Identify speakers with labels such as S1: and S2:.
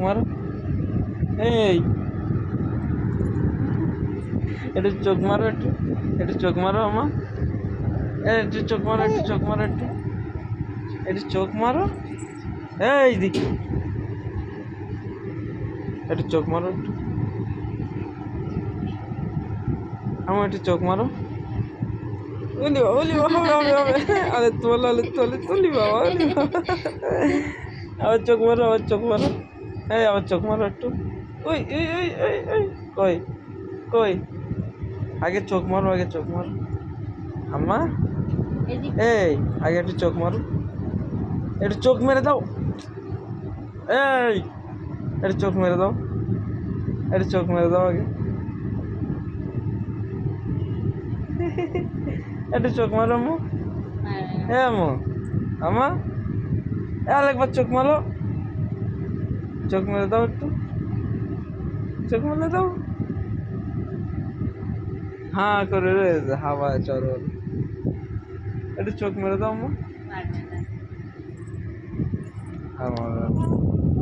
S1: মারো। এই একটু চোখ মারো, একটু চোখ মারো আমার। একটু চোখ মারো, একটু চোখ মারো, একটু চোখ মারো। এই দিকে একটু চোখ মারো, আমার একটু চোখ মারো। ওলি বাবা, ওলি বাবা, হবে হবে হবে। আরে তোল, আরে তোলে, তুলি বাবা, ওলি বাবা। আবার চোখ মারো, আবার চোখ মারো। এই আবার চোখ মারো একটু। ওই ওই ওই ওই ওই কই কই, আগে চোখ মারো, আগে চোখ মারো আম্মা। এই আগে একটু চোখ মারো, একটু চোখ মেরে দাও। এই একটু চোখ মেরে দাও, একটু চোখ মেরে দাও আগে। একটু চোখ মারো আম্মু। হ্যাঁ আম্মু, আম্মা আরেকবার চোখ মারো, চোখ মেরে দাও একটু, চোখ মেরে দাও। হ্যাঁ করে রয়েছে হাওয়া চরল। একটু চোখ মেরে দাও আম্মু। আমার